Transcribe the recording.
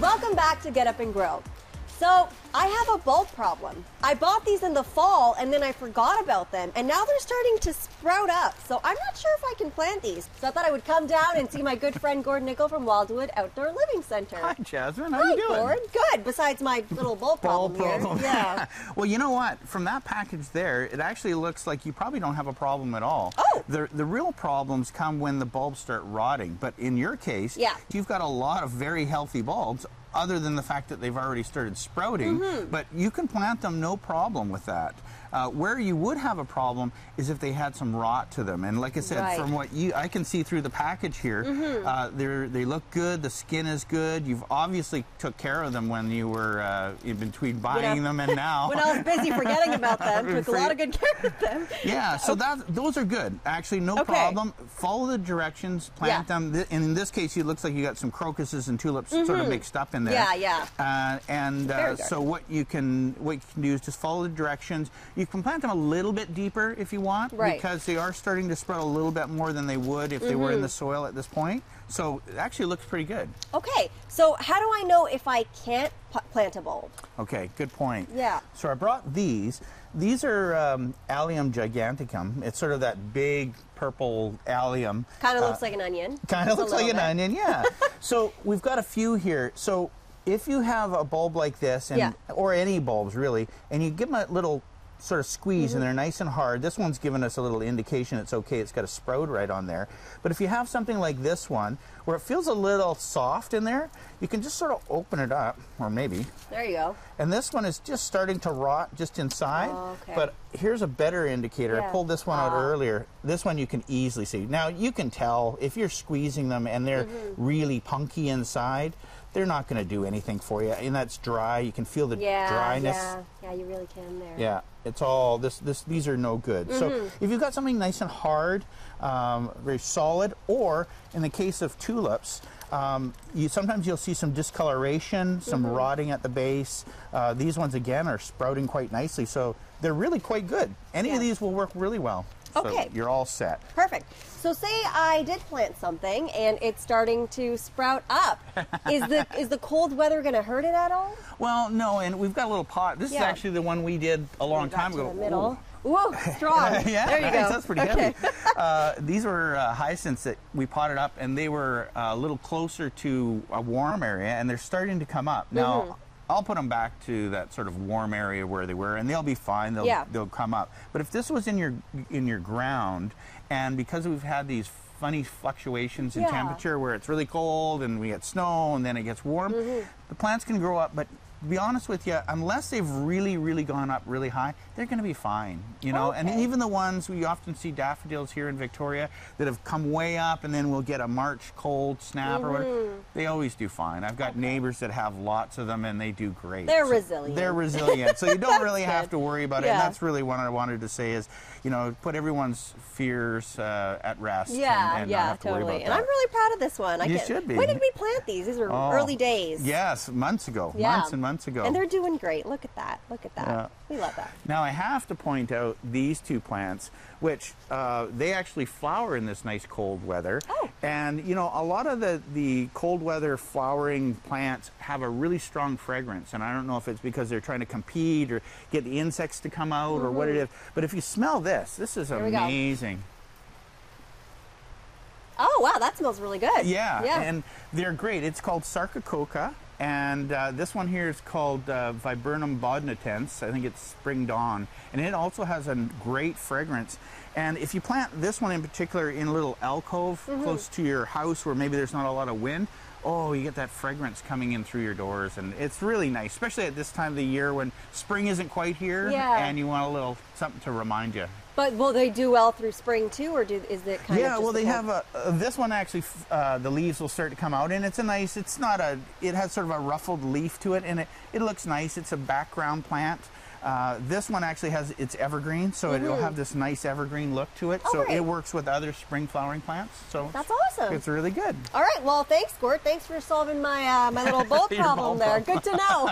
Welcome back to Get Up and Grow. So, I have a bulb problem. I bought these in the fall and then I forgot about them, and now they're starting to sprout up. So I'm not sure if I can plant these. So I thought I would come down and see my good friend Gordon Nickel from Wildwood Outdoor Living Center. Hi, Jasmine. How you doing? Gordon. Good. Besides my little bulb problem here. Yeah. Well, you know what? From that package there, it actually looks like you probably don't have a problem at all. Oh. The real problems come when the bulbs start rotting. But in your case, you've got a lot of very healthy bulbs, other than the fact that they've already started sprouting, but you can plant them no problem with that. Where you would have a problem is if they had some rot to them. And like I said, from what I can see through the package here, they look good, the skin is good. You've obviously took care of them when you were in between buying them and now. When I was busy forgetting about them, took a lot of good care of them. Yeah, so those are good. Actually, no problem. Follow the directions, plant them. And in this case, it looks like you got some crocuses and tulips sort of mixed up in there. So what you can do is just follow the directions. You can plant them a little bit deeper if you want, because they are starting to sprout a little bit more than they would if they were in the soil at this point. So it actually looks pretty good. Okay, so how do I know if I can't plant a bulb? Okay, good point. Yeah. So I brought these. These are Allium giganticum. It's sort of that big purple allium. Kind of looks like an onion. Kind of looks like an onion, yeah. So we've got a few here. So if you have a bulb like this, and, or any bulbs really, and you give them a little sort of squeeze and they're nice and hard, this one's given us a little indication it's okay, it's got a sprout right on there. But if you have something like this one, where it feels a little soft in there, you can just sort of open it up, or maybe. There you go. And this one is just starting to rot just inside. But here's a better indicator. I pulled this one out earlier. This one you can easily see. Now you can tell if you're squeezing them and they're really punky inside, they're not going to do anything for you. And that's dry. You can feel the dryness. Yeah, you really can there. Yeah, it's all these are no good. So if you've got something nice and hard, very solid, or in the case of tulips, sometimes you'll see some discoloration, some rotting at the base. These ones again are sprouting quite nicely, so they're really quite good. Any of these will work really well. So you're all set. Perfect. So say I did plant something and it's starting to sprout up. Is the cold weather going to hurt it at all? Well, no, and we've got a little pot. This is actually the one we did a long time ago. In the middle. Whoa, strong. Yeah, there you go. That's pretty heavy. These were hyacinths that we potted up, and they were a little closer to a warm area, and they're starting to come up. Now, I'll put them back to that sort of warm area where they were, and they'll be fine. They'll come up. But if this was in your ground, and because we've had these funny fluctuations in temperature where it's really cold and we get snow and then it gets warm, the plants can grow up. But to be honest with you, unless they've really gone up really high, they're going to be fine, you know. And even the ones we often see daffodils here in Victoria that have come way up, and then we'll get a March cold snap or whatever, they always do fine. I've got neighbors that have lots of them and they do great. They're resilient. They're resilient, so you don't really have to worry about it. And that's really what I wanted to say is, you know, put everyone's fears at rest and not have to worry about that. And I'm really proud of this one. You should be. When did we plant these? These were early days. Yes, months ago. Months and months ago. And they're doing great. Look at that. Look at that. Yeah. We love that. Now I have to point out these two plants, which they actually flower in this nice cold weather. And you know, a lot of the cold weather flowering plants have a really strong fragrance, and I don't know if it's because they're trying to compete or get the insects to come out or what it is. But if you smell this is amazing. Oh wow, that smells really good. Yeah, and they're great. It's called Sarcococa. And this one here is called Viburnum bodnatense. I think it's Spring Dawn. And it also has a great fragrance. And if you plant this one in particular in a little alcove close to your house where maybe there's not a lot of wind, oh, you get that fragrance coming in through your doors. And it's really nice, especially at this time of the year when spring isn't quite here and you want a little something to remind you. But will they do well through spring too, or is it kind of just well, they have this one actually, the leaves will start to come out, and it's a nice, it has sort of a ruffled leaf to it, and it looks nice. It's a background plant. This one actually has, it's evergreen, so it'll have this nice evergreen look to it. So it works with other spring flowering plants. So that's awesome. It's really good. All right, well, thanks, Gort. Thanks for solving my my little bulb problem there. Good to know.